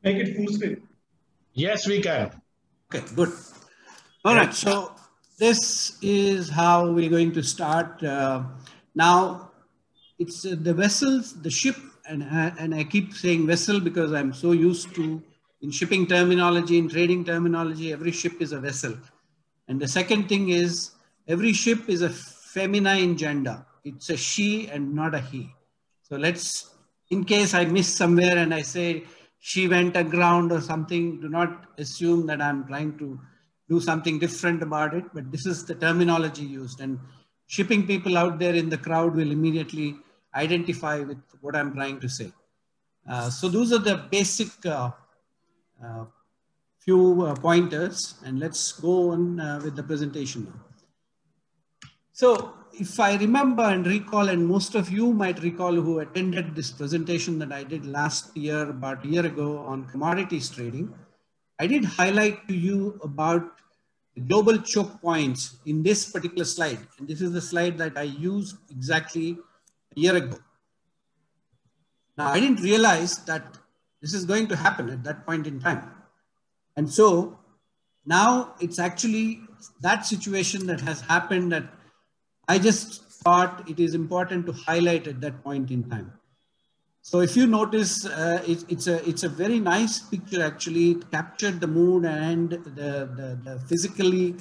Make it full screen. Yes, we can. Okay, good. All right, so this is how we're going to start. Now, it's the vessels, the ship, and I keep saying vessel because I'm so used to, in shipping terminology, in trading terminology, every ship is a vessel. And the second thing is, every ship is a feminine gender. It's a she and not a he. So let's, in case I miss somewhere and I say she went aground or something, do not assume that I'm trying to do something different about it, but this is the terminology used. And shipping people out there in the crowd will immediately identify with what I'm trying to say. So those are the basic few pointers, and let's go on with the presentation now. So if I remember and recall, and most of you might recall who attended this presentation that I did last year, about a year ago, on commodities trading, I did highlight to you about the global choke points in this particular slide. And this is the slide that I used exactly a year ago. Now, I didn't realize that this is going to happen at that point in time. And so now it's actually that situation that has happened that I just thought it is important to highlight at that point in time. So if you notice, it's a very nice picture actually. It captured the mood and the physically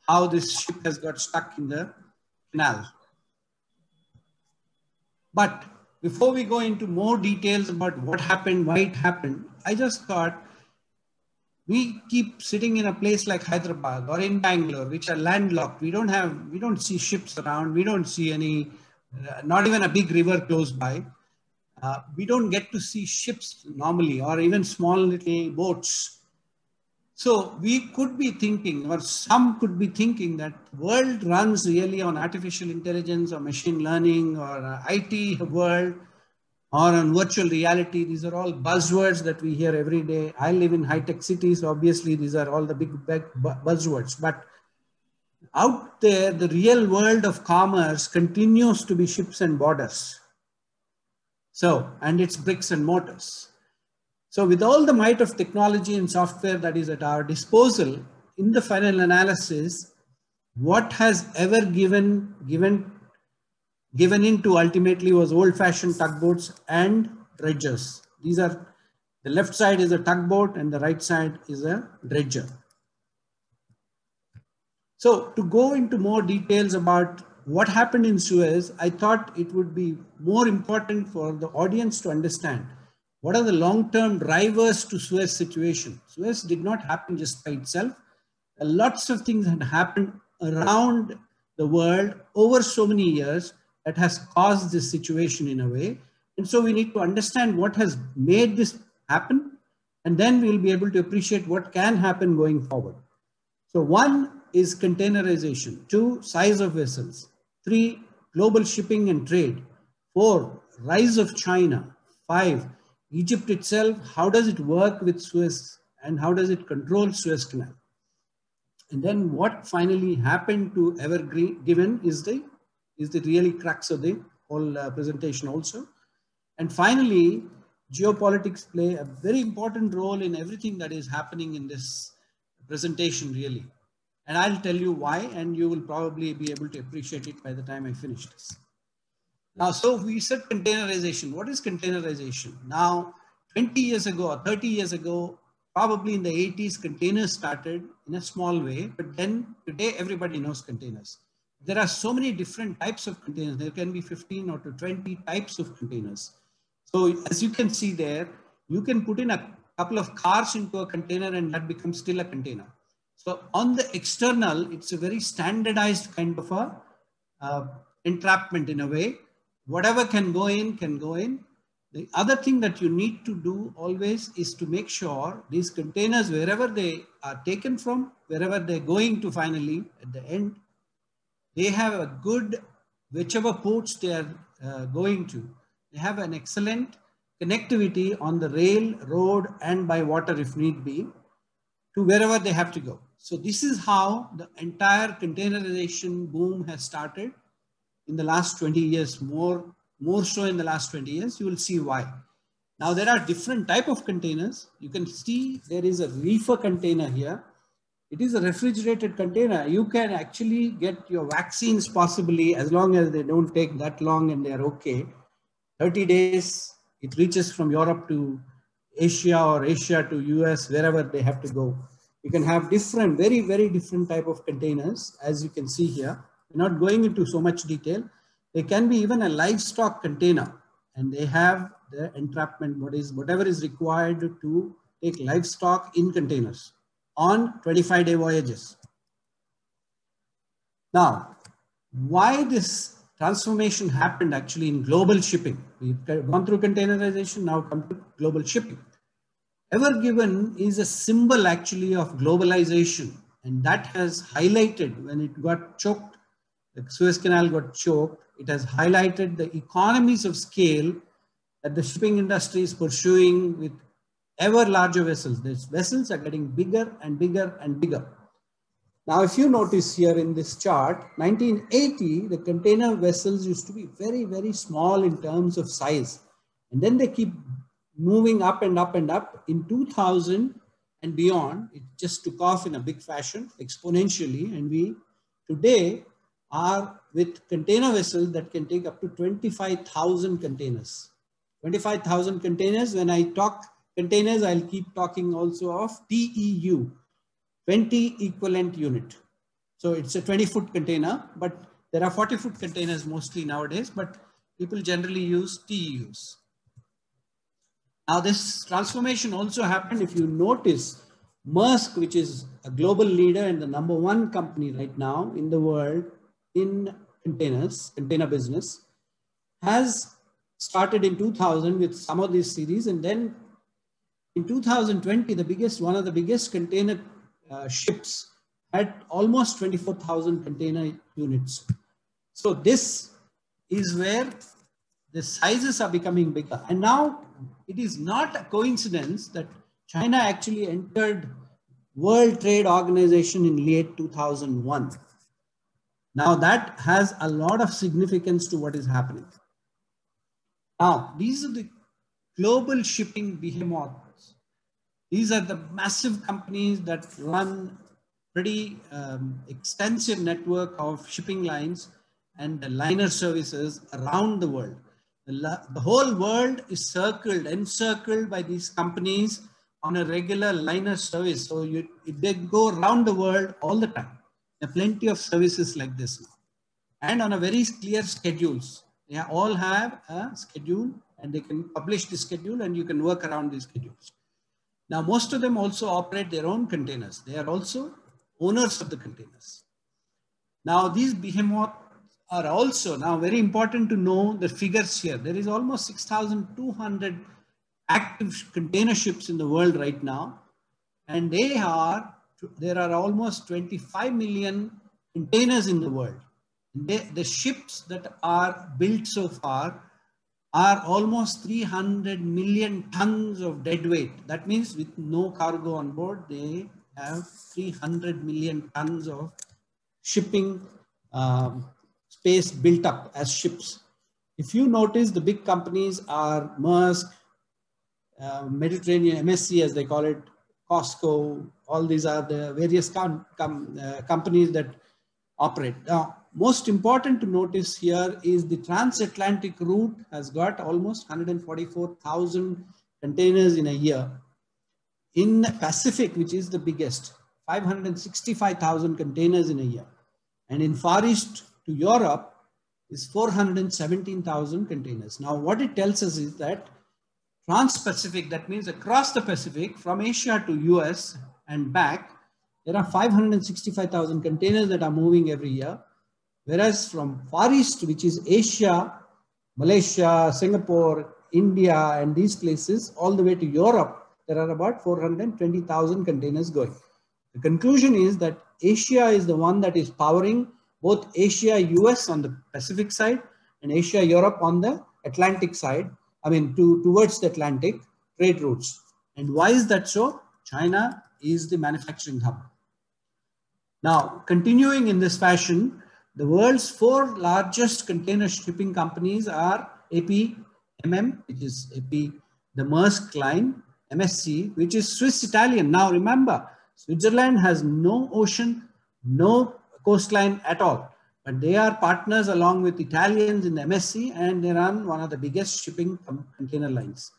how this ship has got stuck in the canal. But before we go into more details about what happened, why it happened, I just thought we keep sitting in a place like Hyderabad or in Bangalore, which are landlocked. We don't see ships around. We don't see any, not even a big river close by. We don't get to see ships normally, or even small little boats. So we could be thinking, or some could be thinking, that world runs really on artificial intelligence or machine learning or IT world, or on virtual reality. These are all buzzwords that we hear every day. I live in high-tech cities. Obviously, these are all the big buzzwords. But out there, the real world of commerce continues to be ships and borders. So, and it's bricks and mortars. So with all the might of technology and software that is at our disposal, in the final analysis, what has ever given into ultimately was old-fashioned tugboats and dredgers. These are, the left side is a tugboat and the right side is a dredger. So to go into more details about what happened in Suez, I thought it would be more important for the audience to understand what are the long-term drivers to Suez situation. Suez did not happen just by itself. Lots of things had happened around the world over so many years that has caused this situation in a way. And so we need to understand what has made this happen, and then we'll be able to appreciate what can happen going forward. So one is containerization, 2, size of vessels, 3, global shipping and trade, 4, rise of China, 5, Egypt itself, how does it work with Suez and how does it control Suez Canal? And then what finally happened to Ever Given is the really crux of the whole presentation also. And finally, geopolitics play a very important role in everything that is happening in this presentation really. And I'll tell you why, and you will probably be able to appreciate it by the time I finish this. Now, so we said containerization. What is containerization? Now, 20 years ago or 30 years ago, probably in the 80s, containers started in a small way, but then today everybody knows containers. There are so many different types of containers. There can be 15 or to 20 types of containers. So as you can see there, you can put in a couple of cars into a container and that becomes still a container. So on the external, it's a very standardized kind of a entrapment in a way. Whatever can go in, can go in. The other thing that you need to do always is to make sure these containers, wherever they are taken from, wherever they're going to finally at the end, they have a good, whichever ports they are going to, they have an excellent connectivity on the rail, road, and by water if need be, to wherever they have to go. So this is how the entire containerization boom has started in the last 20 years, more so in the last 20 years. You will see why. Now there are different type of containers. You can see there is a reefer container here. It is a refrigerated container. You can actually get your vaccines possibly, as long as they don't take that long and they're okay. 30 days, it reaches from Europe to Asia or Asia to US, wherever they have to go. You can have different, very, very different type of containers, as you can see here. We're not going into so much detail. They can be even a livestock container, and they have the entrapment, whatever is required to take livestock in containers on 25-day voyages. Now, why this transformation happened actually in global shipping? We've gone through containerization, now come to global shipping. Ever Given is a symbol actually of globalization, and that has highlighted when it got choked, the Suez Canal got choked, it has highlighted the economies of scale that the shipping industry is pursuing with ever larger vessels. These vessels are getting bigger and bigger and bigger. Now, if you notice here in this chart, 1980, the container vessels used to be very, very small in terms of size. And then they keep moving up and up and up. In 2000 and beyond, it just took off in a big fashion, exponentially. And we today are with container vessels that can take up to 25,000 containers. 25,000 containers. When I talk containers, I'll keep talking also of TEU. 20 equivalent unit. So it's a 20-foot container, but there are 40-foot containers mostly nowadays, but people generally use TEUs. Now this transformation also happened, if you notice, Maersk, which is a global leader and the #1 company right now in the world in containers, container business, has started in 2000 with some of these series, and then in 2020, one of the biggest container ships had almost 24,000 container units. So this is where the sizes are becoming bigger. And now it is not a coincidence that China actually entered World Trade Organization in late 2001. Now that has a lot of significance to what is happening. Now, these are the global shipping behemoths. These are the massive companies that run pretty extensive network of shipping lines and liner services around the world. The whole world is encircled by these companies on a regular liner service. So they go around the world all the time. There are plenty of services like this now. And on a very clear schedules. They all have a schedule and they can publish the schedule and you can work around these schedules. Now, most of them also operate their own containers. They are also owners of the containers. Now, these behemoths are also now very important to know the figures here. There is almost 6,200 active container ships in the world right now. And there are almost 25 million containers in the world. The ships that are built so far are almost 300 million tons of dead weight. That means with no cargo on board, they have 300 million tons of shipping space built up as ships. If you notice, the big companies are Maersk, Mediterranean, MSC as they call it, Costco, all these are the various companies that operate. Now, most important to notice here is the transatlantic route has got almost 144,000 containers in a year. In the Pacific, which is the biggest, 565,000 containers in a year. And in Far East to Europe is 417,000 containers. Now, what it tells us is that Trans-Pacific, that means across the Pacific, from Asia to US and back, there are 565,000 containers that are moving every year. Whereas from Far East, which is Asia, Malaysia, Singapore, India, and these places, all the way to Europe, there are about 420,000 containers going. The conclusion is that Asia is the one that is powering both Asia-US on the Pacific side and Asia-Europe on the Atlantic side, towards the Atlantic trade routes. And why is that so? China is the manufacturing hub. Now, continuing in this fashion, the world's 4 largest container shipping companies are AP, MM, which is AP the Maersk line, MSC, which is Swiss-Italian. Now remember, Switzerland has no ocean, no coastline at all, but they are partners along with Italians in MSC, and they run one of the biggest shipping container lines.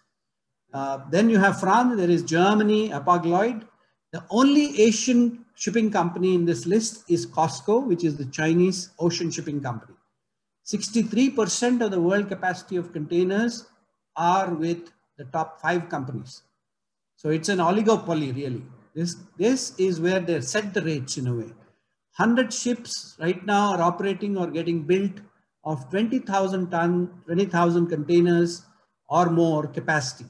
Then you have France, there is Germany, Hapag-Lloyd. The only Asian shipping company in this list is COSCO, which is the Chinese ocean shipping company. 63% of the world capacity of containers are with the top 5 companies. So it's an oligopoly, really. This is where they set the rates in a way. 100 ships right now are operating or getting built of 20,000 ton, 20,000 containers or more capacity.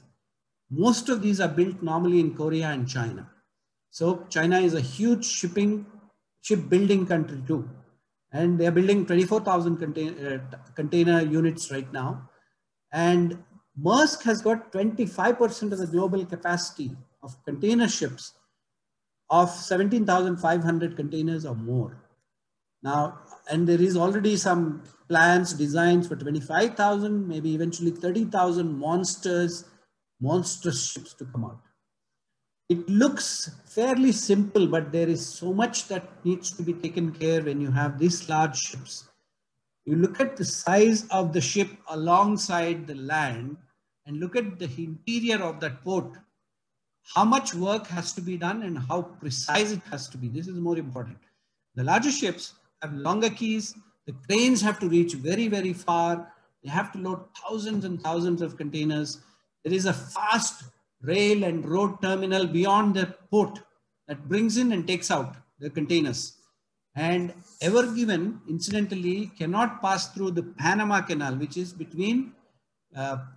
Most of these are built normally in Korea and China. So China is a huge shipbuilding country too. And they're building 24,000 container units right now. And Maersk has got 25% of the global capacity of container ships of 17,500 containers or more. Now, and there is already some plans, designs for 25,000, maybe eventually 30,000 monstrous ships to come out. It looks fairly simple, but there is so much that needs to be taken care when you have these large ships. You look at the size of the ship alongside the land and look at the interior of that port. How much work has to be done and how precise it has to be. This is more important. The larger ships have longer quays. The cranes have to reach very, very far. They have to load thousands and thousands of containers. There is a fast rail and road terminal beyond the port that brings in and takes out the containers. And Ever Given, incidentally, cannot pass through the Panama Canal, which is between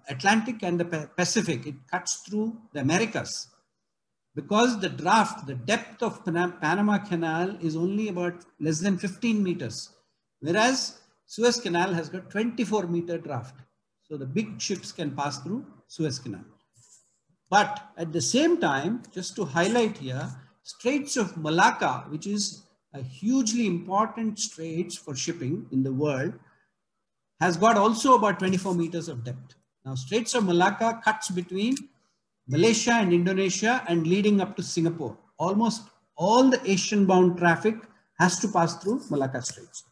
Atlantic and the Pacific. It cuts through the Americas. Because the draft, the depth of Panama Canal is only about less than 15 meters, whereas Suez Canal has got 24-meter draft. So the big ships can pass through Suez Canal. But at the same time, just to highlight here, Straits of Malacca, which is a hugely important straits for shipping in the world, has got also about 24 meters of depth. Now, Straits of Malacca cuts between Malaysia and Indonesia and leading up to Singapore. Almost all the Asian-bound traffic has to pass through Malacca Straits.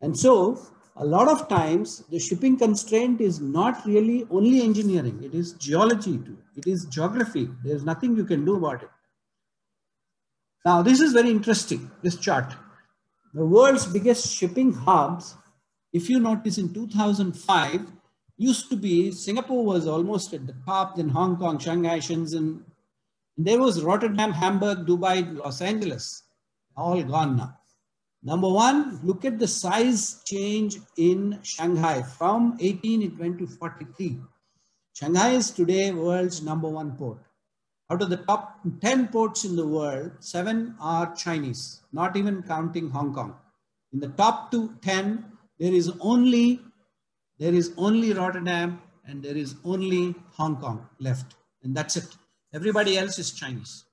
And so, a lot of times, the shipping constraint is not really only engineering. It is geology too. It is geography. There's nothing you can do about it. Now, this is very interesting, this chart. The world's biggest shipping hubs, if you notice in 2005, used to be, Singapore was almost at the top, then Hong Kong, Shanghai, Shenzhen. There was Rotterdam, Hamburg, Dubai, Los Angeles, all gone now. Number one, look at the size change in Shanghai. From 18, it went to 43. Shanghai is today world's #1 port. Out of the top 10 ports in the world, 7 are Chinese, not even counting Hong Kong. In the top 10, there is only Rotterdam and there is only Hong Kong left. And that's it. Everybody else is Chinese.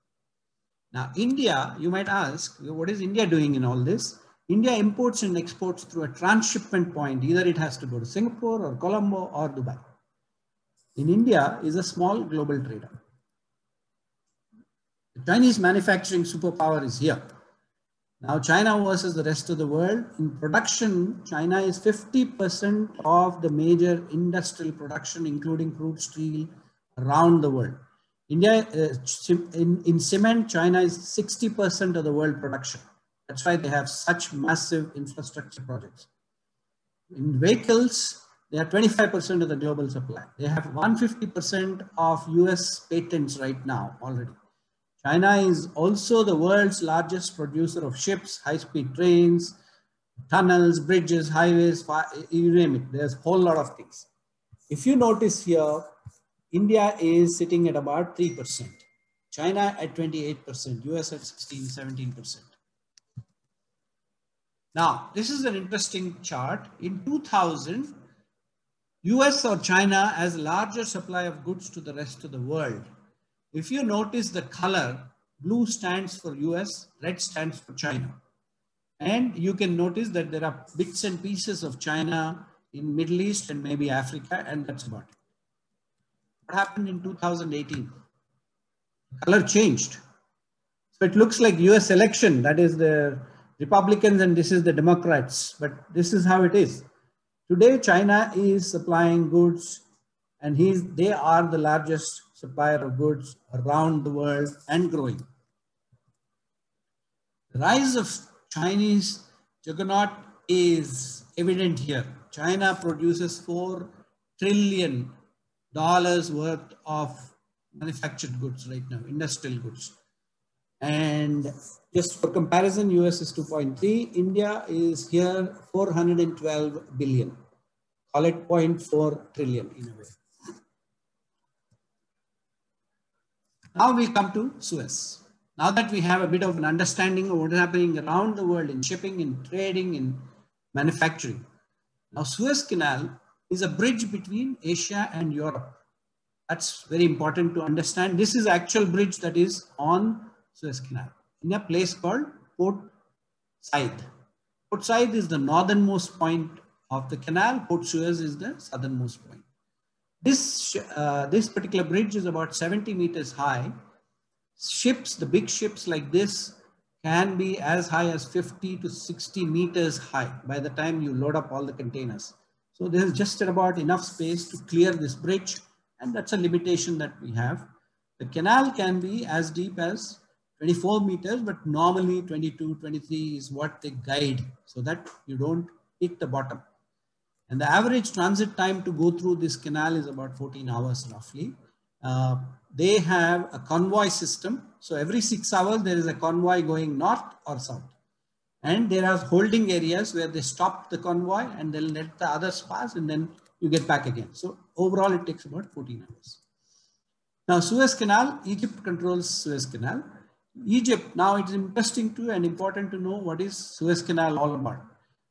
Now, India, you might ask, what is India doing in all this? India imports and exports through a transshipment point. Either it has to go to Singapore or Colombo or Dubai. In India is a small global trader. The Chinese manufacturing superpower is here. Now, China versus the rest of the world. In production, China is 50% of the major industrial production, including crude steel, around the world. India, in cement, China is 60% of the world production. That's why they have such massive infrastructure projects. In vehicles, they are 25% of the global supply. They have 150% of US patents right now already. China is also the world's largest producer of ships, high-speed trains, tunnels, bridges, highways, you name it. There's a whole lot of things. If you notice here, India is sitting at about 3%, China at 28%, US at 16, 17%. Now, this is an interesting chart. In 2000, US or China has larger supply of goods to the rest of the world. If you notice the color, blue stands for US, red stands for China. And you can notice that there are bits and pieces of China in Middle East and maybe Africa, and that's about it. What happened in 2018? Color changed. So it looks like US election, that is the Republicans and this is the Democrats, but this is how it is. Today, China is supplying goods and they are the largest supplier of goods around the world and growing. The rise of Chinese juggernaut is evident here. China produces $4 trillion worth of manufactured goods right now, industrial goods. And just for comparison, US is 2.3, India is here 412 billion. Call it 0.4 trillion in a way. Now we come to Suez. Now that we have a bit of an understanding of what is happening around the world in shipping, in trading, in manufacturing. Now Suez Canal is a bridge between Asia and Europe. That's very important to understand. This is actual bridge that is on Suez Canal in a place called Port Said. Port Said is the northernmost point of the canal. Port Suez is the southernmost point. This particular bridge is about 70 meters high. Ships, the big ships like this, can be as high as 50 to 60 meters high by the time you load up all the containers. So there is just about enough space to clear this bridge, and that's a limitation that we have. The canal can be as deep as 24 meters, but normally 22, 23 is what they guide so that you don't hit the bottom. And the average transit time to go through this canal is about 14 hours roughly. They have a convoy system. So every 6 hours, there is a convoy going north or south. And there are holding areas where they stop the convoy and they'll let the others pass and then you get back again. So overall, it takes about 14 hours. Now, Suez Canal, Egypt controls Suez Canal. Egypt, now it's interesting to and important to know what is Suez Canal all about.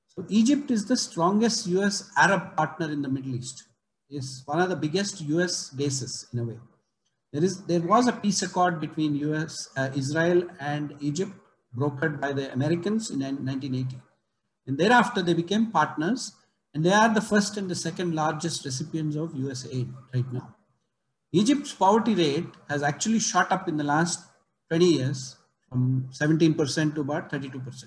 So Egypt is the strongest US Arab partner in the Middle East. It's one of the biggest US bases in a way. There was a peace accord between Israel and Egypt brokered by the Americans in 1980. And thereafter they became partners and they are the first and the second largest recipients of US aid right now. Egypt's poverty rate has actually shot up in the last 20 years from 17% to about 32%.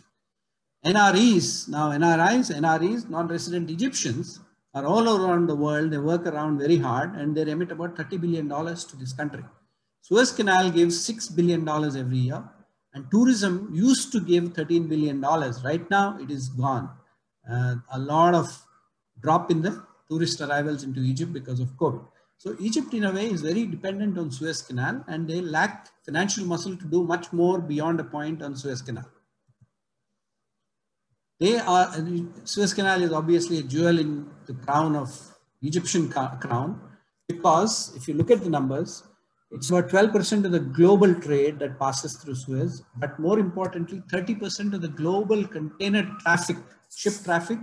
NREs, now NREs, non-resident Egyptians, are all around the world. They work around very hard and they remit about $30 billion to this country. Suez Canal gives $6 billion every year and tourism used to give $13 billion. Right now it is gone. A lot of drop in the tourist arrivals into Egypt because of COVID. So Egypt in a way is very dependent on Suez Canal and they lack financial muscle to do much more beyond a point on Suez Canal. Suez Canal is obviously a jewel in the crown of Egyptian crown because if you look at the numbers, it's about 12% of the global trade that passes through Suez, but more importantly, 30% of the global container traffic, ship traffic,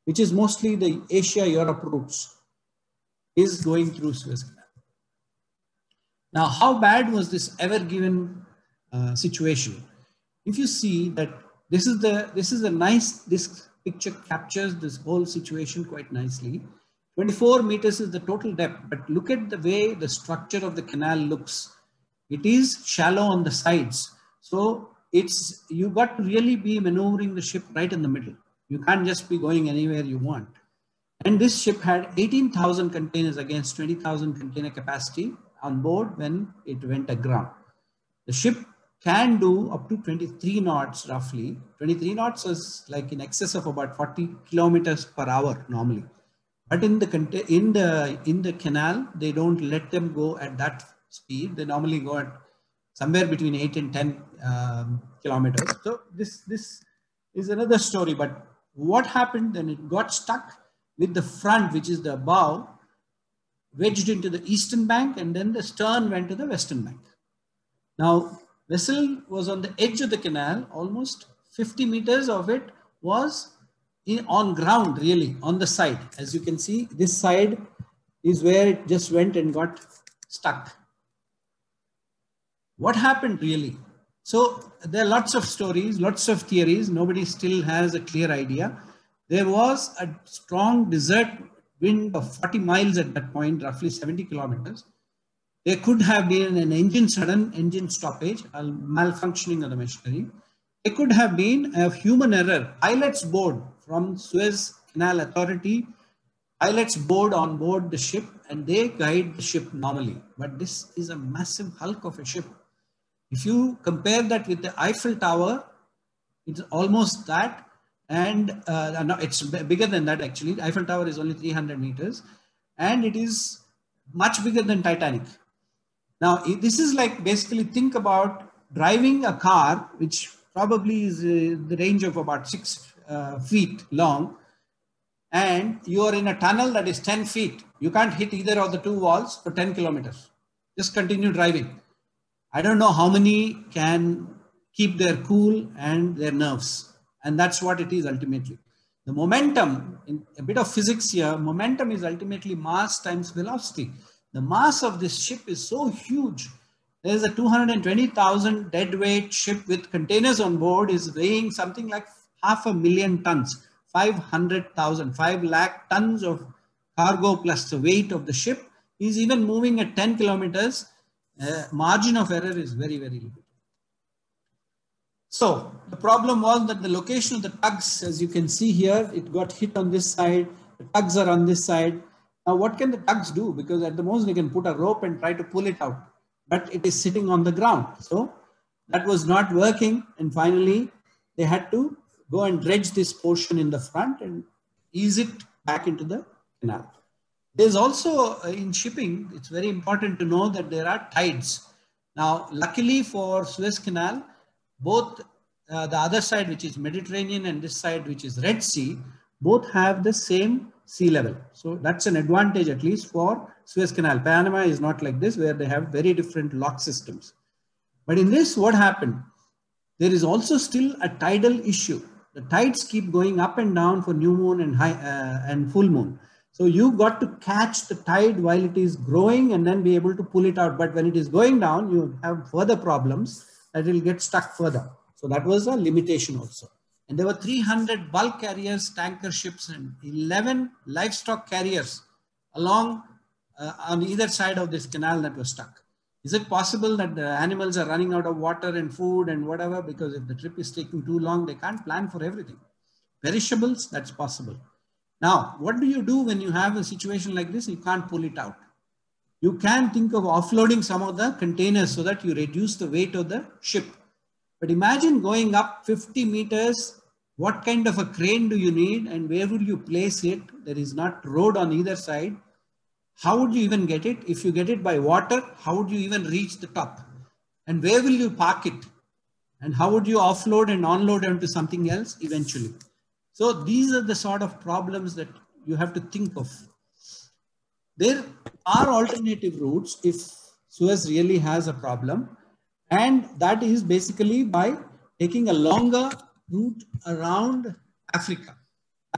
which is mostly the Asia-Europe routes, is going through Suez Canal. Now, how bad was this ever given situation? If you see that this picture captures this whole situation quite nicely. 24 meters is the total depth, but look at the way the structure of the canal looks. It is shallow on the sides. So you got to really be maneuvering the ship right in the middle. You can't just be going anywhere you want. And this ship had 18,000 containers against 20,000 container capacity on board when it went aground. The ship can do up to 23 knots roughly. 23 knots is like in excess of about 40 kilometers per hour normally. But in the canal, they don't let them go at that speed. They normally go at somewhere between 8 and 10 kilometers. So this is another story. But what happened then? It got stuck with the front, which is the bow, wedged into the eastern bank, and then the stern went to the western bank. Now, vessel was on the edge of the canal, almost 50 meters of it was on ground, really, on the side. As you can see, this side is where it just went and got stuck. What happened really? So there are lots of stories, lots of theories. Nobody still has a clear idea. There was a strong desert wind of 40 miles at that point, roughly 70 kilometers. There could have been an sudden engine stoppage, a malfunctioning of the machinery. There could have been a human error. Pilot's board from Suez Canal Authority, pilots board on board the ship and they guide the ship normally. But this is a massive hulk of a ship. If you compare that with the Eiffel Tower, it's almost that. And no, it's bigger than that actually. The Eiffel Tower is only 300 meters and it is much bigger than Titanic. Now, this is like basically think about driving a car, which probably is the range of about 6 feet long, and you are in a tunnel that is 10 feet. You can't hit either of the two walls for 10 kilometers. Just continue driving. I don't know how many can keep their cool and their nerves. And that's what it is ultimately. The momentum, in a bit of physics here, momentum is ultimately mass times velocity. The mass of this ship is so huge. There's a 220,000 deadweight ship with containers on board is weighing something like 500,000 tons, 500,000, 5 lakh tons of cargo plus the weight of the ship is even moving at 10 kilometers. Margin of error is very, very limited. So the problem was that the location of the tugs, as you can see here, it got hit on this side. The tugs are on this side. Now, what can the tugs do? Because at the most they can put a rope and try to pull it out, but it is sitting on the ground. So that was not working. And finally, they had to go and dredge this portion in the front and ease it back into the canal. There's also in shipping, it's very important to know that there are tides. Now, luckily for Suez Canal, both the other side, which is Mediterranean, and this side, which is Red Sea, both have the same sea level. So that's an advantage, at least for Suez Canal. Panama is not like this, where they have very different lock systems. But in this, what happened? There is also still a tidal issue. The tides keep going up and down for new moon and full moon. So you got to catch the tide while it is growing and then be able to pull it out. But when it is going down, you have further problems that will get stuck further. So that was a limitation also. And there were 300 bulk carriers, tanker ships, and 11 livestock carriers along on either side of this canal that was stuck. Is it possible that the animals are running out of water and food and whatever? Because if the trip is taking too long, they can't plan for everything. Perishables, that's possible. Now, what do you do when you have a situation like this? You can't pull it out. You can think of offloading some of the containers so that you reduce the weight of the ship. But imagine going up 50 meters. What kind of a crane do you need and where would you place it? There is not road on either side. How would you even get it? If you get it by water, how would you even reach the top? And where will you park it? And how would you offload and onload onto something else eventually? So these are the sort of problems that you have to think of. There are alternative routes if Suez really has a problem. And that is basically by taking a longer route around Africa.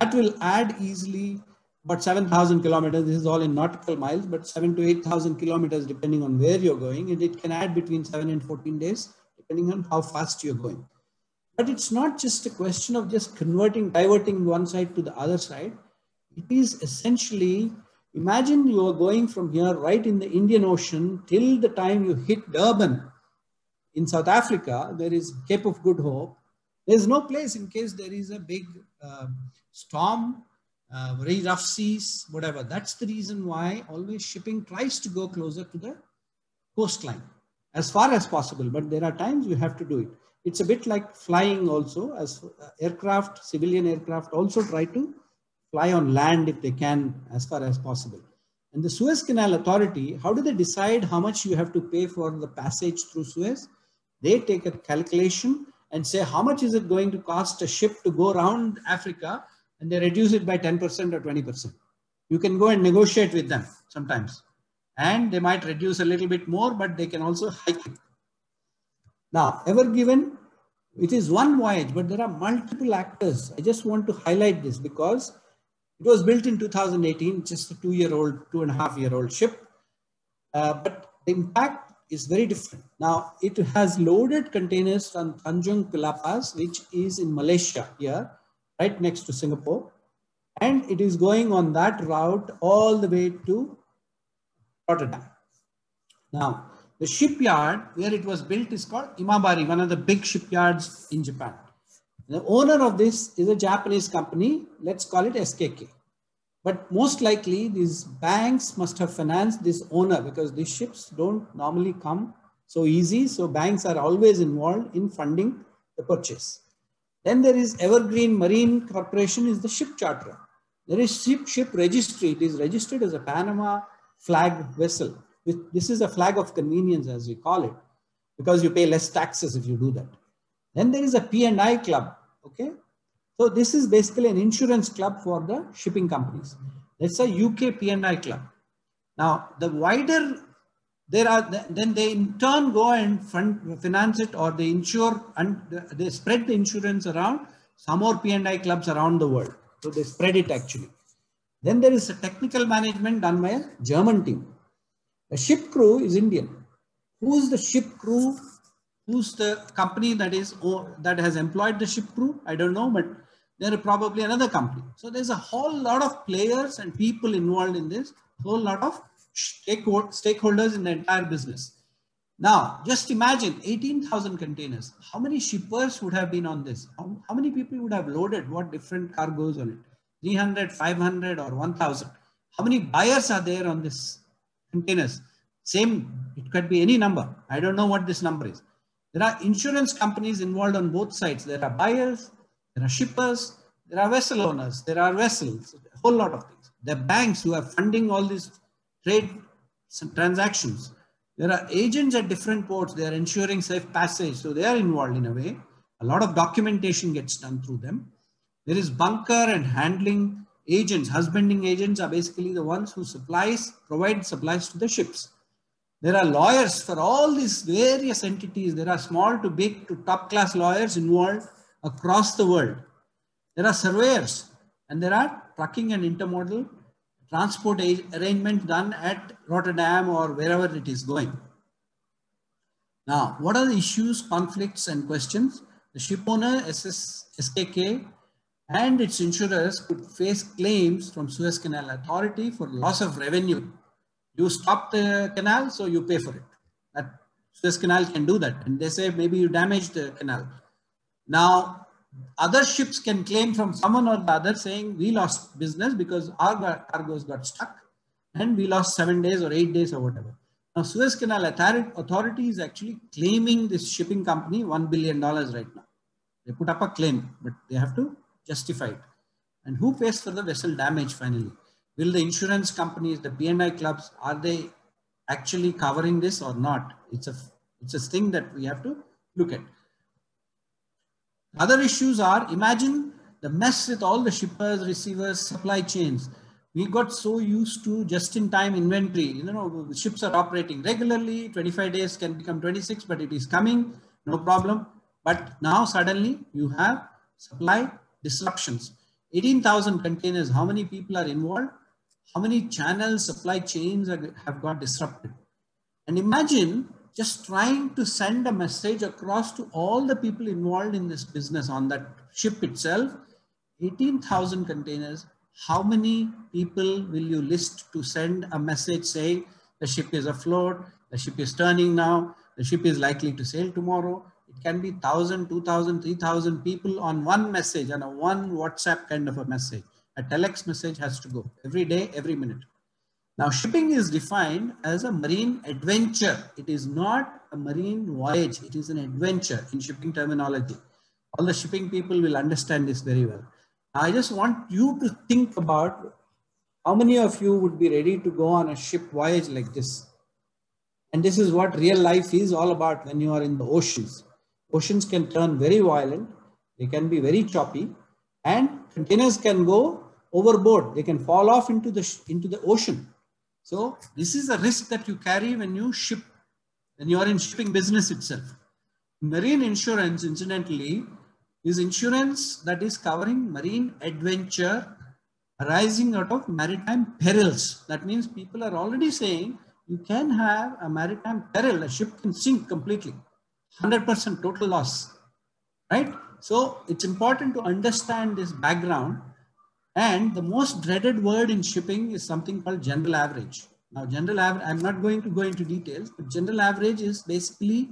That will add easily about 7,000 kilometers. This is all in nautical miles, but 7 to 8,000 kilometers depending on where you're going. And it can add between 7 and 14 days depending on how fast you're going. But it's not just a question of just diverting one side to the other side. It is essentially, imagine you are going from here right in the Indian Ocean till the time you hit Durban in South Africa. There is Cape of Good Hope. There's no place in case there is a big storm, very rough seas, whatever. That's the reason why always shipping tries to go closer to the coastline as far as possible. But there are times you have to do it. It's a bit like flying also, as aircraft, civilian aircraft also try to fly on land if they can as far as possible. And the Suez Canal Authority, how do they decide how much you have to pay for the passage through Suez? They take a calculation and say, how much is it going to cost a ship to go around Africa? And they reduce it by 10% or 20%. You can go and negotiate with them sometimes. And they might reduce a little bit more, but they can also hike it. Now, ever given, it is one voyage, but there are multiple actors. I just want to highlight this because it was built in 2018, just a 2.5-year-old ship. But the impact is very different. Now, it has loaded containers from Tanjung Pelapas, which is in Malaysia here, right next to Singapore. And it is going on that route all the way to Rotterdam. Now, the shipyard where it was built is called Imabari, one of the big shipyards in Japan. The owner of this is a Japanese company. Let's call it SKK. But most likely these banks must have financed this owner because these ships don't normally come so easy. So banks are always involved in funding the purchase. Then there is Evergreen Marine Corporation is the ship charterer. There is ship registry. It is registered as a Panama flag vessel. This is a flag of convenience as we call it because you pay less taxes if you do that. Then there is a P&I club. Okay. So this is basically an insurance club for the shipping companies. That's a UK P&I club. Now, the wider there are, then they in turn go and finance it, or they insure and they spread the insurance around some more P&I clubs around the world. So they spread it actually. Then there is a technical management done by a German team. The ship crew is Indian. Who's the ship crew? Who's the company that has employed the ship crew? I don't know, but there are probably another company. So there's a whole lot of players and people involved in this, whole lot of stakeholders in the entire business. Now, just imagine 18,000 containers. How many shippers would have been on this? How many people would have loaded what different cargoes on it? 300, 500 or 1,000. How many buyers are there on this containers? Same, it could be any number. I don't know what this number is. There are insurance companies involved on both sides. There are buyers, there are shippers, there are vessel owners, there are vessels, a whole lot of things. There are banks who are funding all these trade transactions. There are agents at different ports. They are ensuring safe passage. So they are involved in a way. A lot of documentation gets done through them. There is bunker and handling agents. Husbanding agents are basically the ones who provide supplies to the ships. There are lawyers for all these various entities. There are small to big to top class lawyers involved across the world. There are surveyors, and there are trucking and intermodal transport arrangements done at Rotterdam or wherever it is going. Now, what are the issues, conflicts, and questions? The ship owner, SKK, and its insurers could face claims from Suez Canal Authority for loss of revenue. You stop the canal, so you pay for it. That Suez Canal can do that. And they say maybe you damaged the canal. Now, other ships can claim from someone or the other saying we lost business because our cargoes got stuck and we lost 7 days or 8 days or whatever. Now, Suez Canal Authority is actually claiming this shipping company $1 billion right now. They put up a claim, but they have to justify it. And who pays for the vessel damage finally? Will the insurance companies, the P&I clubs, are they actually covering this or not? It's a thing that we have to look at. Other issues are, imagine the mess with all the shippers, receivers, supply chains. We got so used to just-in-time inventory. You know, the ships are operating regularly. 25 days can become 26, but it is coming, no problem. But now suddenly you have supply disruptions. 18,000 containers. How many people are involved? How many channels, supply chains have got disrupted? And imagine just trying to send a message across to all the people involved in this business on that ship itself. 18,000 containers. How many people will you list to send a message saying the ship is afloat, the ship is turning now, the ship is likely to sail tomorrow? It can be 1,000, 2,000, 3,000 people on one message, on a one WhatsApp kind of a message. A telex message has to go every day, every minute. Now, shipping is defined as a marine adventure. It is not a marine voyage. It is an adventure in shipping terminology. All the shipping people will understand this very well. Now, I just want you to think about how many of you would be ready to go on a ship voyage like this. And this is what real life is all about when you are in the oceans. Oceans can turn very violent. They can be very choppy. And containers can go overboard. They can fall off into the ocean. So this is a risk that you carry when you ship, when you are in shipping business itself. Marine insurance, incidentally, is insurance that is covering marine adventure arising out of maritime perils. That means people are already saying you can have a maritime peril. A ship can sink completely, 100% total loss, right? So it's important to understand this background. And the most dreaded word in shipping is something called general average. Now, general average, I'm not going to go into details, but general average is basically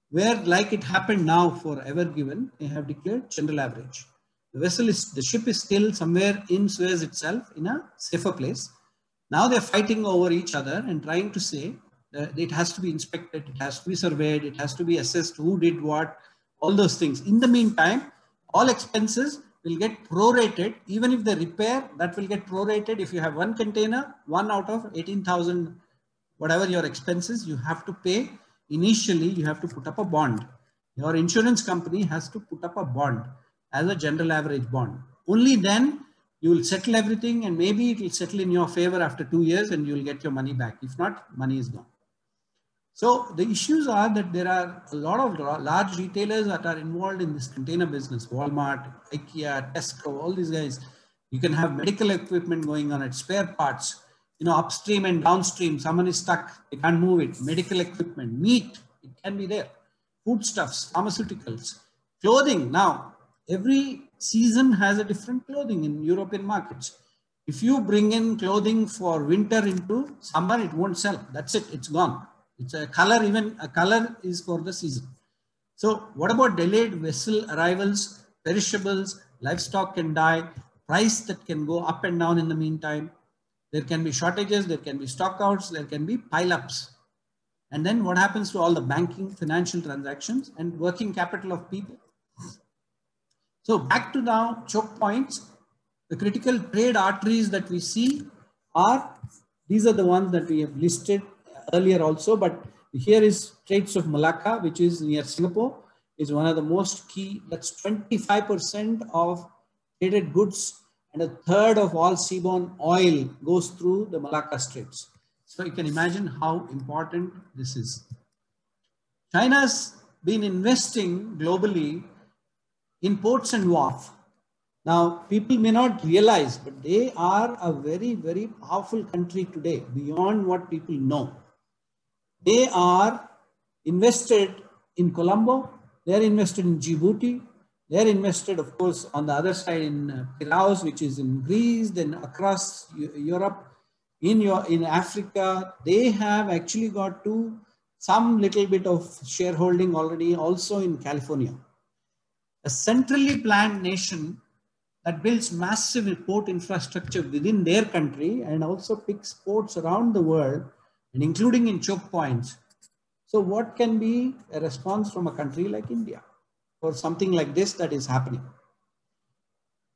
where, like it happened now for Ever Given, they have declared general average. The ship is still somewhere in Suez itself in a safer place. Now they're fighting over each other and trying to say that it has to be inspected, it has to be surveyed, it has to be assessed who did what, all those things. In the meantime, all expenses will get prorated. Even if they repair, that will get prorated. If you have one container, one out of 18,000, whatever your expenses, you have to pay. Initially, you have to put up a bond. Your insurance company has to put up a bond as a general average bond. Only then you will settle everything, and maybe it will settle in your favor after 2 years and you will get your money back. If not, money is gone. So the issues are that there are a lot of large retailers that are involved in this container business. Walmart, IKEA, Tesco, all these guys. You can have medical equipment going on it, spare parts, upstream and downstream. Someone is stuck, they can't move it. Medical equipment, meat, it can be there. Foodstuffs, pharmaceuticals, clothing. Now, every season has a different clothing in European markets. If you bring in clothing for winter into summer, it won't sell. That's it, it's gone. It's a color, even a color is for the season. So what about delayed vessel arrivals, perishables, livestock can die, price that can go up and down in the meantime. There can be shortages, there can be stockouts, there can be pile-ups. And then what happens to all the banking, financial transactions and working capital of people? So back to now choke points. The critical trade arteries that we see these are the ones that we have listed earlier also, but here is Straits of Malacca, which is near Singapore, is one of the most key. That's 25% of traded goods and a third of all seaborne oil goes through the Malacca Straits. So you can imagine how important this is. China's been investing globally in ports and wharf. Now, people may not realize, but they are a very, very powerful country today, beyond what people know. They are invested in Colombo, they are invested in Djibouti, they are invested, of course, on the other side in Piraeus, which is in Greece, then across Europe, in Africa. They have actually got to some little bit of shareholding already also in California. A centrally planned nation that builds massive port infrastructure within their country and also picks ports around the world and including in choke points. So what can be a response from a country like India for something like this that is happening?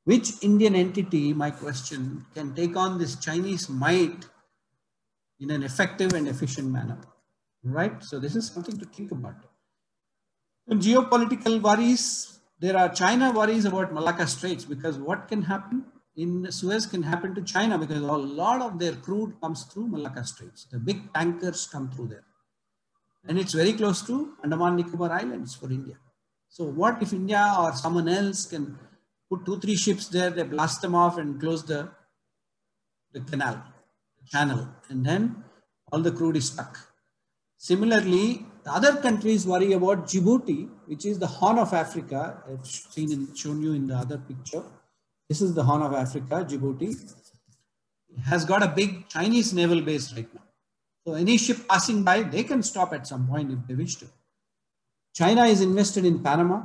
Which Indian entity, my question, can take on this Chinese might in an effective and efficient manner, right? So this is something to think about. In geopolitical worries, China worries about Malacca Straits, because what can happen in Suez can happen to China, because a lot of their crude comes through Malacca Straits. The big tankers come through there. And it's very close to Andaman Nicobar Islands for India. So what if India or someone else can put 2-3 ships there, they blast them off and close the canal, the channel, and then all the crude is stuck. Similarly, the other countries worry about Djibouti, which is the Horn of Africa. I've shown you in the other picture. This is the Horn of Africa, Djibouti. It has got a big Chinese naval base right now. So any ship passing by, they can stop at some point if they wish to. China is invested in Panama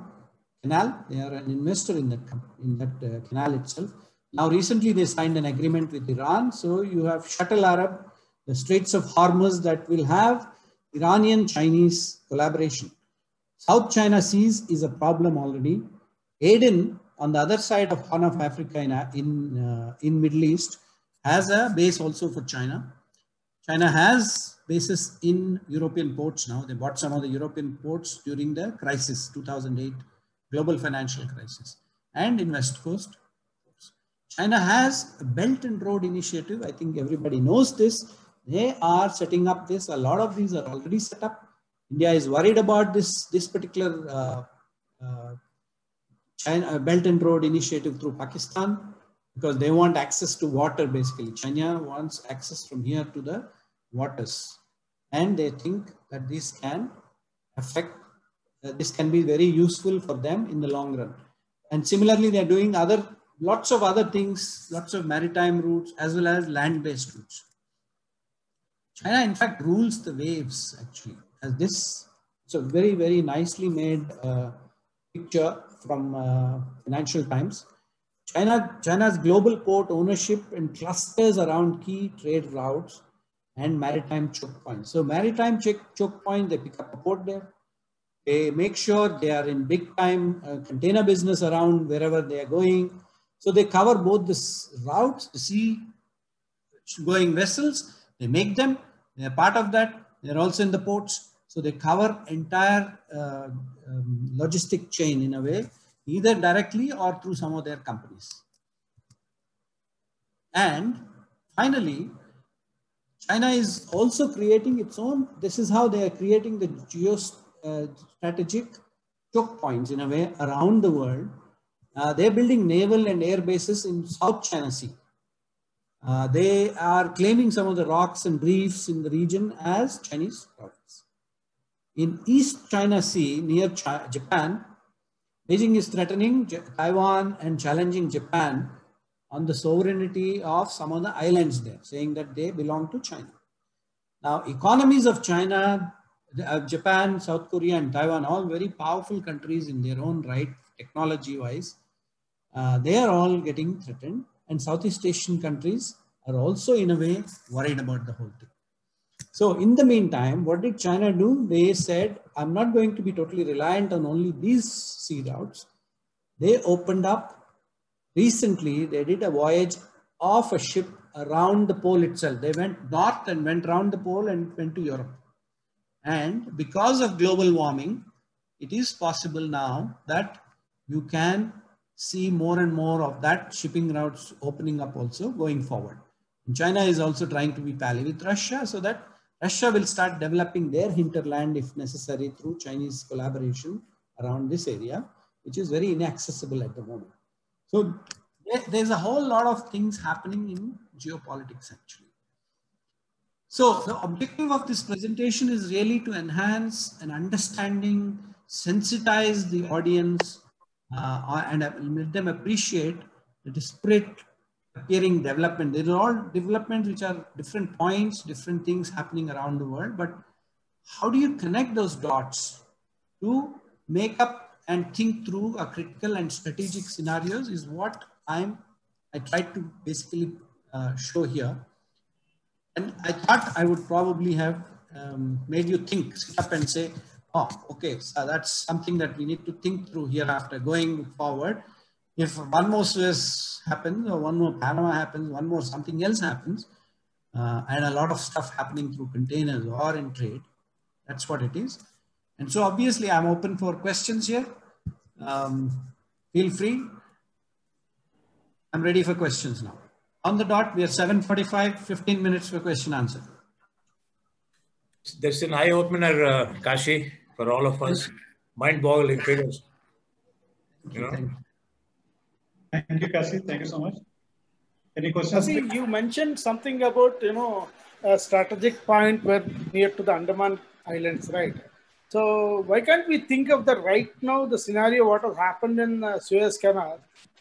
Canal. They are an investor in that canal itself. Now recently they signed an agreement with Iran. So you have Shuttle Arab, the Straits of Hormuz that will have Iranian-Chinese collaboration. South China Seas is a problem already. Aden, on the other side of Horn of Africa in Middle East, has a base also for China. China has bases in European ports now. They bought some of the European ports during the crisis, 2008 global financial crisis, and in West Coast. China has a Belt and Road Initiative. I think everybody knows this. They are setting up this. A lot of these are already set up. India is worried about this particular China Belt and Road Initiative through Pakistan, because they want access to water basically. China wants access from here to the waters. And they think that this can this can be very useful for them in the long run. And similarly, they're doing lots of other things, lots of maritime routes as well as land-based routes. China, in fact, rules the waves actually. As this, it's a very, very nicely made picture from Financial Times. China's global port ownership and clusters around key trade routes and maritime choke points. So maritime choke point, they pick up a port there. They make sure they are in big time container business around wherever they are going. So they cover both the routes, the sea going vessels, they make them, they are part of that. They're also in the ports. So they cover entire logistic chain in a way, either directly or through some of their companies. And finally, China is also creating its own, this is how they are creating the geostrategic choke points in a way around the world. They're building naval and air bases in South China Sea. They are claiming some of the rocks and reefs in the region as Chinese province. In East China Sea near Japan, Beijing is threatening Taiwan and challenging Japan on the sovereignty of some of the islands there, saying that they belong to China. Now, economies of China, Japan, South Korea, and Taiwan, all very powerful countries in their own right, technology-wise, they are all getting threatened. And Southeast Asian countries are also, in a way, worried about the whole thing. So in the meantime, what did China do? They said, I'm not going to be totally reliant on only these sea routes. They opened up, recently, they did a voyage of a ship around the pole itself. They went north and went around the pole and went to Europe. And because of global warming, it is possible now that you can see more and more of that shipping routes opening up also going forward. And China is also trying to be pally with Russia so that Russia will start developing their hinterland if necessary through Chinese collaboration around this area, which is very inaccessible at the moment. So there's a whole lot of things happening in geopolitics actually. So the objective of this presentation is really to enhance an understanding, sensitize the audience, and let them appreciate the disparate appearing development. These are all developments which are different points, different things happening around the world, but how do you connect those dots to make up and think through a critical and strategic scenarios is what I tried to basically show here. And I thought I would probably have made you think, sit up and say, oh, okay, so that's something that we need to think through here after going forward. If one more Suez happens or one more Panama happens, one more something else happens, and a lot of stuff happening through containers or in trade, that's what it is. And so obviously I'm open for questions here. Feel free. I'm ready for questions now. On the dot, we are 7:45, 15 minutes for question answer. That's an eye-opener, Kashi, for all of us. Mind-boggling figures. Thank you, Kashi. Thank you so much. Any questions? Kashi, you mentioned something about, a strategic point where near to the Andaman Islands, right? So why can't we think of that right now, the scenario, what has happened in Suez Canal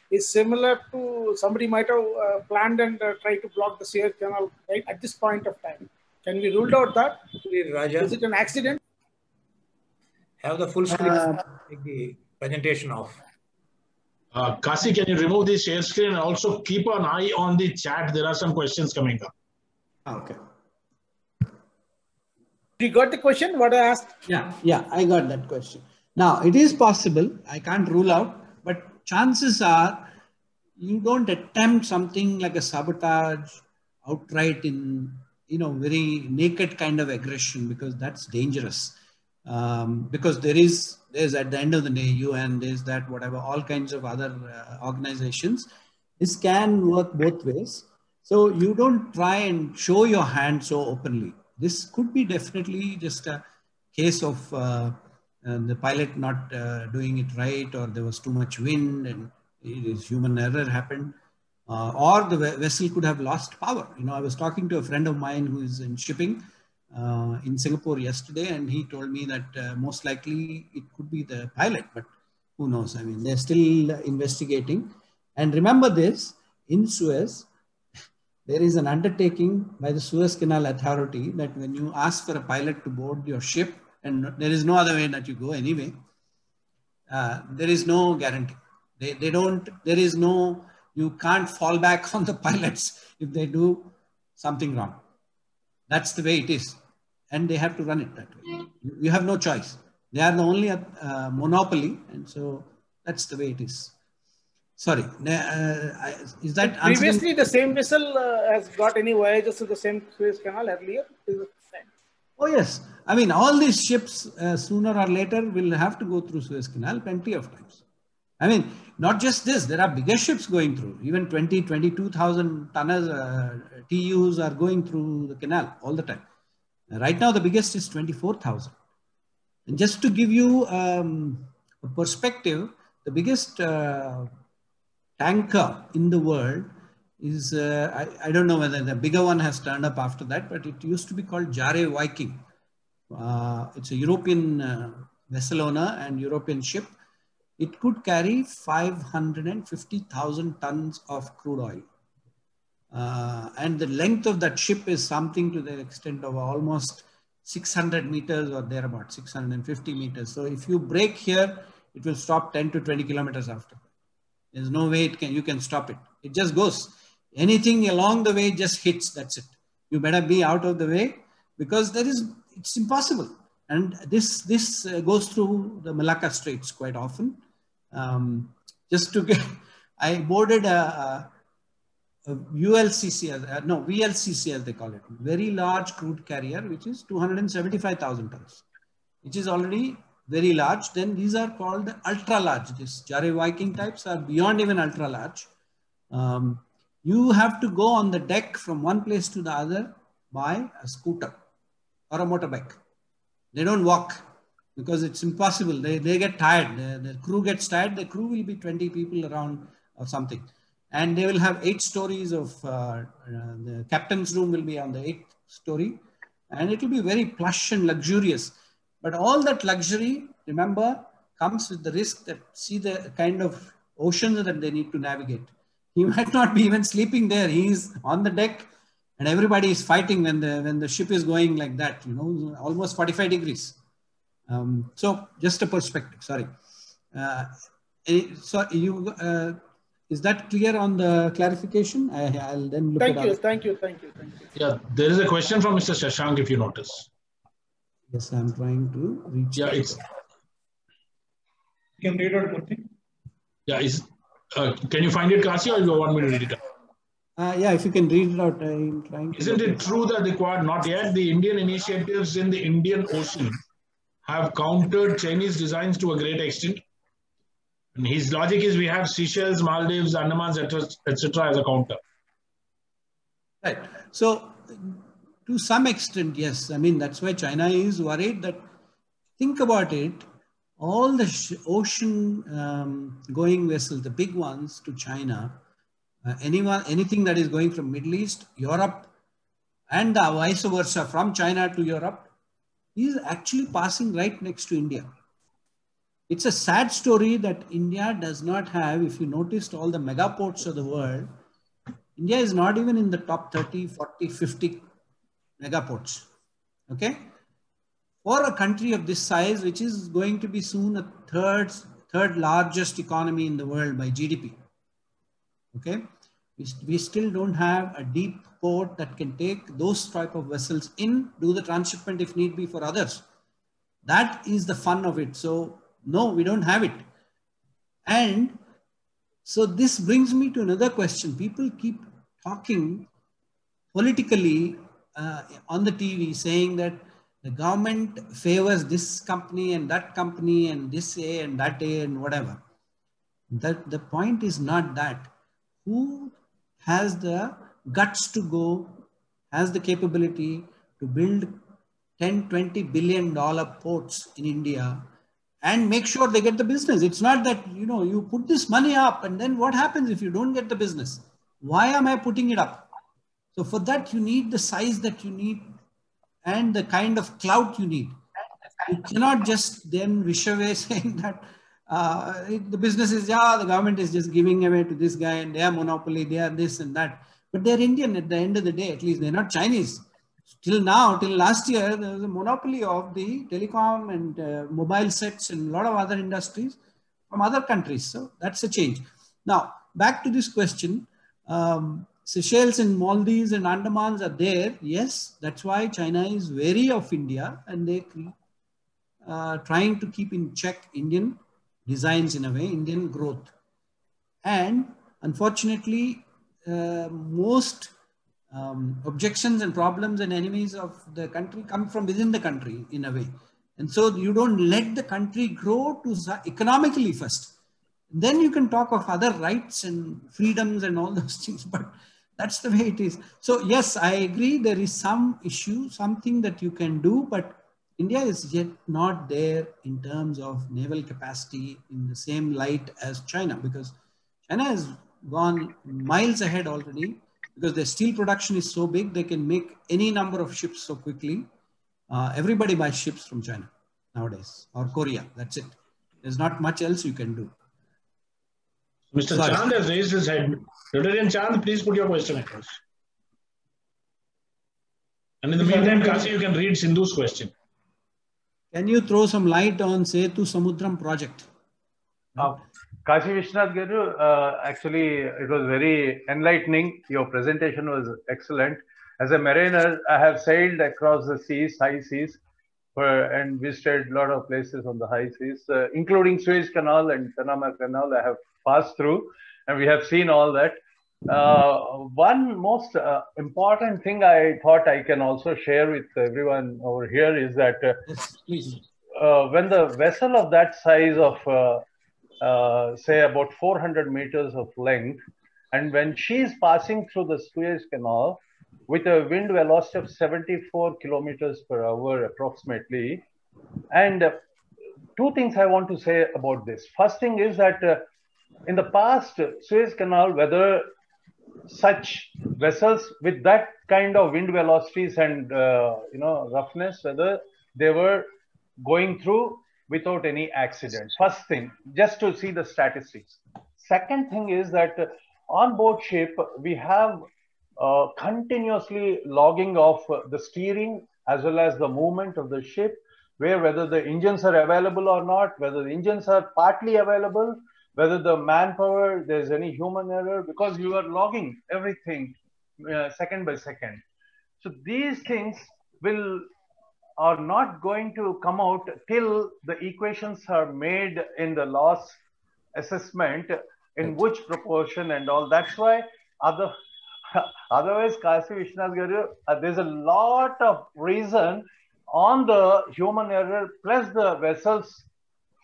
is similar to somebody might have planned and tried to block the Suez Canal right at this point of time. Can we rule out that? Raja, is it an accident? Have the full screen. Take the presentation off. Kasi, can you remove the share screen and also keep an eye on the chat? There are some questions coming up. Okay. You got the question? What I asked? Yeah, I got that question. Now, it is possible, I can't rule out, but chances are you don't attempt something like a sabotage outright in, very naked kind of aggression, because that's dangerous. Because there's at the end of the day, UN, there's that, whatever, all kinds of other organizations. This can work both ways. So you don't try and show your hand so openly. This could be definitely just a case of the pilot not doing it right, or there was too much wind and human error happened, or the vessel could have lost power. I was talking to a friend of mine who is in shipping in Singapore yesterday, and he told me that most likely it could be the pilot, but who knows? I mean, they're still investigating. And remember this, in Suez, there is an undertaking by the Suez Canal Authority that when you ask for a pilot to board your ship, and there is no other way that you go anyway, there is no guarantee. They don't, there is no, you can't fall back on the pilots if they do something wrong. That's the way it is. And they have to run it that way. You have no choice. They are the only monopoly. And so that's the way it is. Sorry, is that previously the same vessel has got any voyages to the same Suez Canal earlier? Is it the same? Oh yes, I mean all these ships sooner or later will have to go through Suez Canal plenty of times. I mean, not just this, there are bigger ships going through, even 22,000 tonners, TUs are going through the canal all the time. Right now the biggest is 24,000. And just to give you a perspective, the biggest tanker in the world is, I don't know whether the bigger one has turned up after that, but it used to be called Jare Viking. It's a European vessel owner and European ship. It could carry 550,000 tons of crude oil. And the length of that ship is something to the extent of almost 600 meters or thereabout, 650 meters. So if you brake here, it will stop 10 to 20 kilometers after. There's no way you can stop it. It just goes. Anything along the way just hits, that's it. You better be out of the way because it's impossible. And this goes through the Malacca Straits quite often. I boarded a VLCC as they call it, very large crude carrier, which is 275,000 tons, which is already very large. Then these are called ultra large. These Jare Viking types are beyond even ultra large. You have to go on the deck from one place to the other by a scooter or a motorbike. They don't walk because it's impossible. They get tired. The crew gets tired. The crew will be 20 people around or something. And they will have 8 stories of, the captain's room will be on the 8th story. And it will be very plush and luxurious. But all that luxury, remember, comes with the risk that see the kind of oceans that they need to navigate. He might not be even sleeping there. He's on the deck and everybody is fighting when the ship is going like that, you know, almost 45 degrees. So just a perspective, sorry. Is that clear on the clarification? I'll then look at Thank you. Yeah, there is a question from Mr. Shashank, if you notice. Yes, I'm trying to reach. Yeah, it's. You can read out Murthy. Yeah, can you find it, Kasi, or you want me to read it out? Yeah, if you can read it out, I'm trying to. Isn't it true that not yet the Indian initiatives in the Indian Ocean have countered Chinese designs to a great extent? And his logic is we have Seychelles, Maldives, Andamans, etc. as a counter. Right. So, to some extent, yes. I mean, that's why China is worried that, think about it, all the ocean going vessels, the big ones to China, anything that is going from Middle East, Europe, and the vice versa from China to Europe is actually passing right next to India. It's a sad story that India does not have, if you noticed all the mega ports of the world, India is not even in the top 30, 40, 50 mega ports. Okay? For a country of this size, which is going to be soon a third largest economy in the world by GDP. Okay? We still don't have a deep port that can take those type of vessels in, do the transshipment if need be for others. That is the fun of it. So, no, we don't have it. And so this brings me to another question. People keep talking politically on the TV saying that the government favors this company and this A and that A and whatever. The point is not that. Who has the guts to go, has the capability to build $10, $20 billion ports in India and make sure they get the business? It's not that, you know, you put this money up and then what happens if you don't get the business? Why am I putting it up? So for that, you need the size that you need and the kind of clout you need. You cannot just then wish away saying that the business is, the government is just giving away to this guy and they are monopoly, they are this and that. but they're Indian at the end of the day. At least they're not Chinese. Till now, till last year, there was a monopoly of the telecom and mobile sets and a lot of other industries from other countries. So that's a change. Now, back to this question. Seychelles and Maldives and Andamans are there. Yes, that's why China is wary of India, and they trying to keep in check Indian designs in a way, Indian growth. And unfortunately, most objections and problems and enemies of the country come from within the country in a way. And so you don't let the country grow to economically first. Then you can talk of other rights and freedoms and all those things, but that's the way it is. So yes, I agree there is some issue, something that you can do, but India is yet not there in terms of naval capacity in the same light as China, because China has gone miles ahead already because their steel production is so big, they can make any number of ships so quickly. Everybody buys ships from China nowadays, or Korea, that's it. There's not much else you can do. Mr. Chand has raised his hand. Rtn. Chand, please put your question across. And in the meantime, Kasi, you can read Sindhu's question. Can you throw some light on Setu Samudram project? Kashi Vishnath Garu, actually, it was very enlightening. Your presentation was excellent. As a mariner, I have sailed across the seas, high seas, and visited a lot of places on the high seas, including Suez Canal and Panama Canal. I have passed through, and we have seen all that. One most important thing I thought I can also share with everyone over here is that yes, please. When the vessel of that size of say about 400 meters of length, and when she is passing through the Suez Canal with a wind velocity of 74 kilometers per hour approximately, and two things I want to say about this. First thing is that in the past Suez Canal, whether such vessels with that kind of wind velocities and roughness, whether they were going through without any accident. First thing, just to see the statistics. Second thing is that on board ship, we have continuously logging of the steering as well as the movement of the ship, where whether the engines are available or not, whether the engines are partly available, whether the manpower, there's any human error, because you are logging everything second by second. So these things are not going to come out till the equations are made in the loss assessment, in which proportion and all. That's why otherwise, Kasi Vishnath Garu, there's a lot of reason on the human error plus the vessel's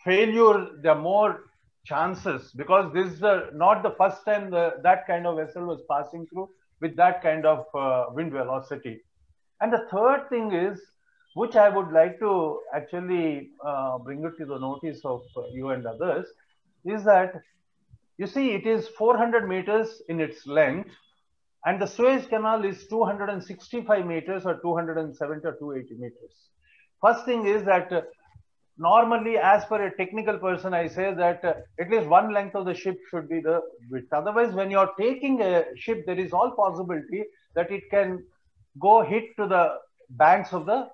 failure. There are more chances, because this is not the first time that kind of vessel was passing through with that kind of wind velocity. And the third thing is, which I would like to actually bring it to the notice of you and others, is that you see it is 400 meters in its length, and the Suez Canal is 265 meters or 270 or 280 meters. First thing is that normally, as per a technical person, I say that at least one length of the ship should be the width. Otherwise, when you're taking a ship, there is all possibility that it can go hit to the banks of the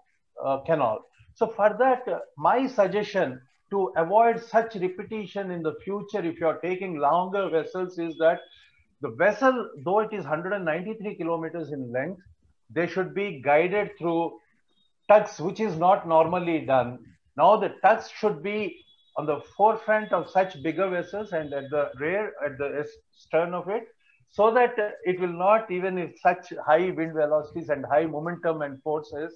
canal. So for that, my suggestion to avoid such repetition in the future, if you are taking longer vessels, is that the vessel, though it is 193 kilometers in length, they should be guided through tugs, which is not normally done. Now the tugs should be on the forefront of such bigger vessels and at the rear, at the stern of it, so that it will not, even if such high wind velocities and high momentum and forces,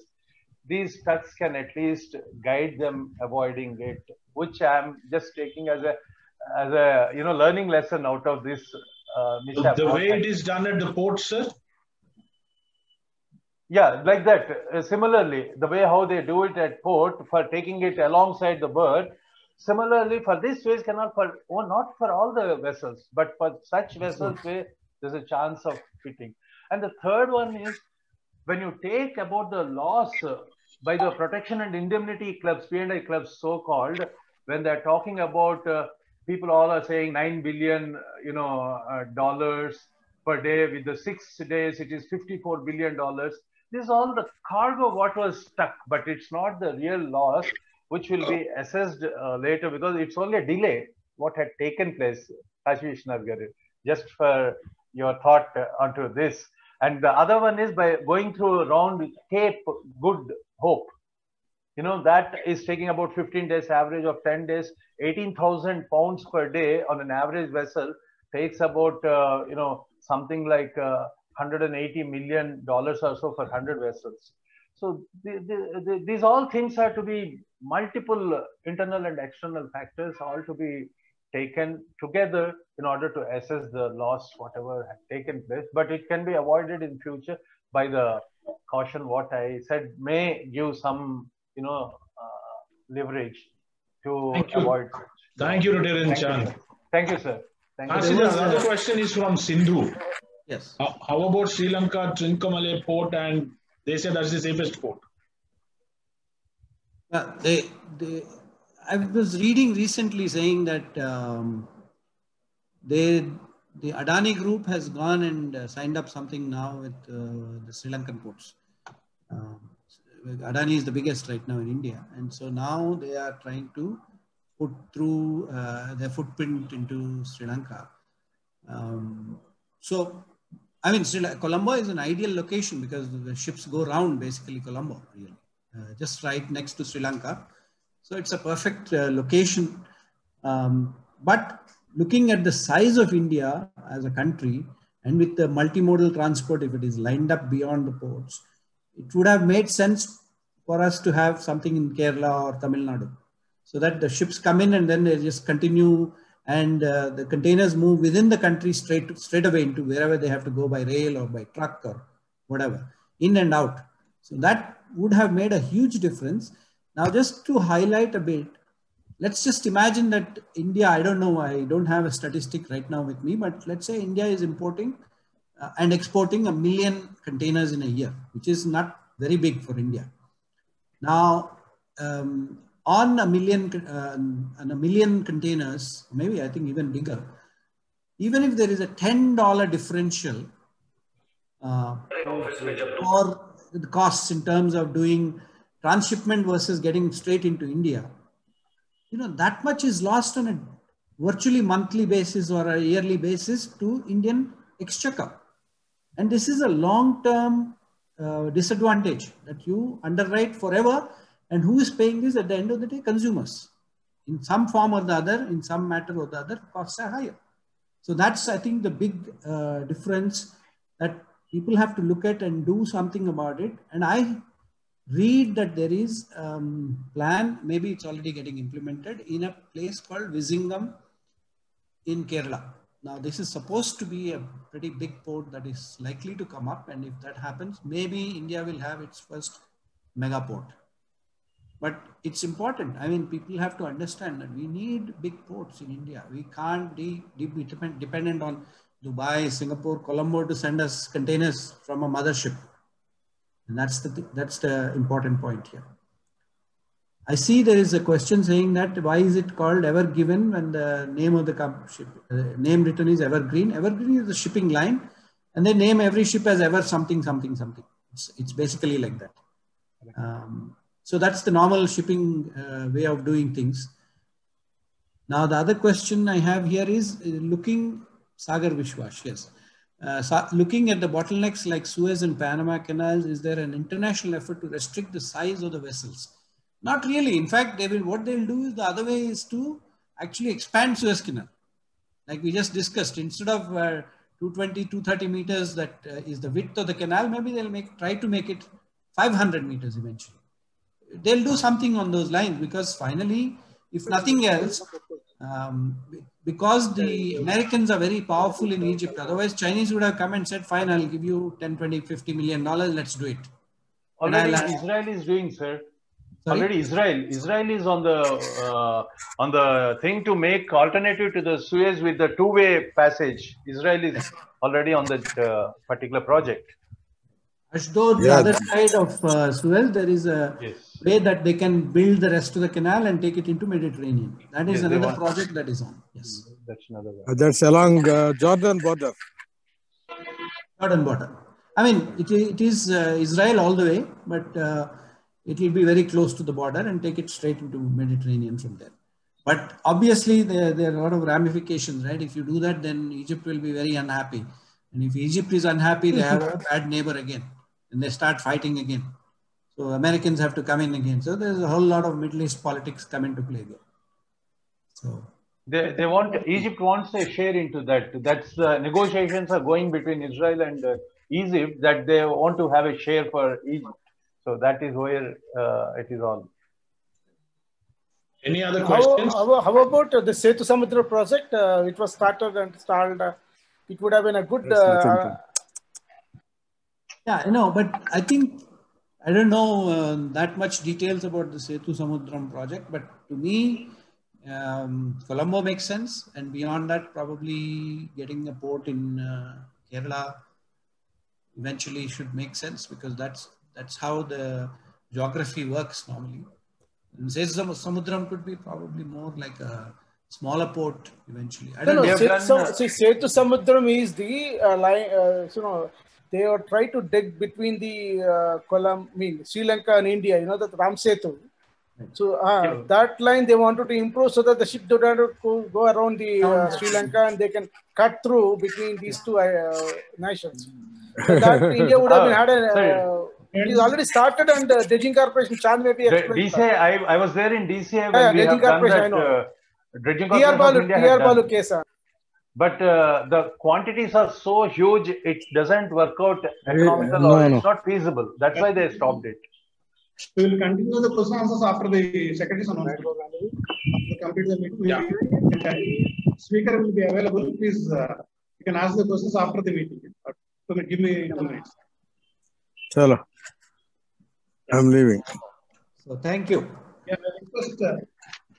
these tugs can at least guide them avoiding it, which I am just taking as a learning lesson out of this mishap. The way it is done at the port, sir? Yeah, like that. Similarly, the way how they do it at port for taking it alongside the berth. Similarly, for this Suez Canal, not for all the vessels, but for such vessels where there's a chance of fitting. And the third one is, when you take about the loss by the protection and indemnity clubs, P&I clubs so-called, when they're talking about, people all are saying $9 billion, dollars, per day. With the 6 days, it is $54 billion. This is all the cargo what was stuck, but it's not the real loss, which will be assessed later, because it's only a delay what had taken place. Ashish Navgare, just for your thought onto this. And the other one is by going through around Cape Good Hope. You know, that is taking about 15 days, average of 10 days, 18,000 pounds per day on an average vessel, takes about, you know, something like $180 million or so for 100 vessels. So these all things are to be multiple internal and external factors, all to be taken together in order to assess the loss, whatever had taken place. But it can be avoided in future by the caution what I said may give some, you know, leverage to avoid. Thank you, Rtn. Chand. Thank you, sir. Thank you. Another question is from Sindhu. Yes. How about Sri Lanka, Trincomalee port, and they say that's the safest port? I was reading recently saying that the Adani group has gone and signed up something now with the Sri Lankan ports. Adani is the biggest right now in India, and so now they are trying to put through their footprint into Sri Lanka. So, I mean, Colombo is an ideal location because the ships go round basically Colombo, really, just right next to Sri Lanka. So it's a perfect location. But looking at the size of India as a country, and with the multimodal transport, if it is lined up beyond the ports, it would have made sense for us to have something in Kerala or Tamil Nadu, so that the ships come in and then they just continue, and the containers move within the country straight away into wherever they have to go by rail or by truck or whatever, in and out. So that would have made a huge difference. Now, just to highlight a bit, let's just imagine that India, I don't know, I don't have a statistic right now with me, but let's say India is importing and exporting 1 million containers in a year, which is not very big for India. Now, on a million containers, maybe I think even bigger, even if there is a $10 differential for the costs in terms of doing transshipment versus getting straight into India, you know, that much is lost on a virtually monthly basis or a yearly basis to Indian exchequer. And this is a long-term disadvantage that you underwrite forever. And who is paying this at the end of the day? Consumers. In some form or the other, in some matter or the other, costs are higher. So that's, I think, the big difference that people have to look at and do something about it. And I read that there is plan, maybe it's already getting implemented, in a place called Vizhinjam in Kerala. Now, this is supposed to be a pretty big port that is likely to come up. And if that happens, maybe India will have its first mega port. But it's important. I mean, people have to understand that we need big ports in India. We can't be dependent on Dubai, Singapore, Colombo to send us containers from a mothership. And that's the important point here. I see there is a question saying that why is it called Ever Given when the name of the ship, name written is Evergreen. Evergreen is the shipping line, and they name every ship as Ever something, something, something. It's basically like that. So that's the normal shipping way of doing things. Now, the other question I have here is looking, Sagar Vishwash, yes. Looking at the bottlenecks like Suez and Panama canals, is there an international effort to restrict the size of the vessels? Not really. In fact, what they'll do is the other way is to actually expand Suez Canal. Like we just discussed, instead of 220, 230 meters that is the width of the canal, maybe they'll try to make it 500 meters eventually. They'll do something on those lines because finally, if nothing else, because the Americans are very powerful in Egypt, otherwise Chinese would have come and said, fine, I'll give you 10, 20, $50 million, let's do it. Already Israel is doing, sir. Sorry? Already Israel is on the thing to make alternative to the Suez with the two-way passage. Israel is already on that particular project. Ashdod, the other side of Suez, there is a way that they can build the rest of the canal and take it into Mediterranean. That is another project that is on. Yes. That's another one. That's along Jordan border. Jordan border. I mean, it is Israel all the way, but it will be very close to the border and take it straight into Mediterranean from there. But obviously, there are a lot of ramifications, right? If you do that, then Egypt will be very unhappy. And if Egypt is unhappy, they have a bad neighbor again, and they start fighting again. So Americans have to come in again. So there's a whole lot of Middle East politics come into play there. So they want, Egypt wants a share into that. That's negotiations are going between Israel and Egypt, that they want to have a share for Egypt. So that is where it is all. Any other questions? How about the Setu Samudra project? It was started and stalled. It would have been a good. Yeah, but I think I don't know that much details about the Setu Samudram project, but to me, Colombo makes sense, and beyond that, probably getting a port in Kerala eventually should make sense, because that's how the geography works normally. And Setu Samudram could be probably more like a smaller port eventually. I don't know. Setu Samudram is the line. They are trying to dig between the Sri Lanka and India. You know, that Ram Setu. So that line they wanted to improve so that the ship don't have to go around the Sri Lanka, and they can cut through between these two nations. So that India would have been it is already started, and dredging corporation Chand may be explained. DCI, I was there in DCI when we have done that. Dredging corporation of India had done. Case. But the quantities are so huge, it doesn't work out economical, or it's not feasible. That's why they stopped it. We will continue the question answers after the secretary's announcement. After complete the meeting, speaker will be available. Please, you can ask the questions after the meeting. So give me 2 minutes. Chalo. I'm leaving. So thank you. Yeah,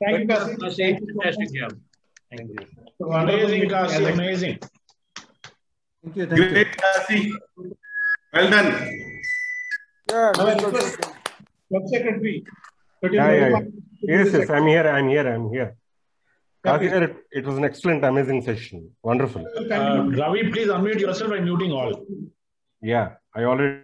thank you, Kasi. Fantastic job. Thank you. Amazing, Kasi, amazing. Thank you. Thank you. Kasi. Well done. Yeah, Club secretary. Yes, I'm here. Kasi, it was an excellent, amazing session. Wonderful. Ravi, please unmute yourself and muting all. Yeah, I already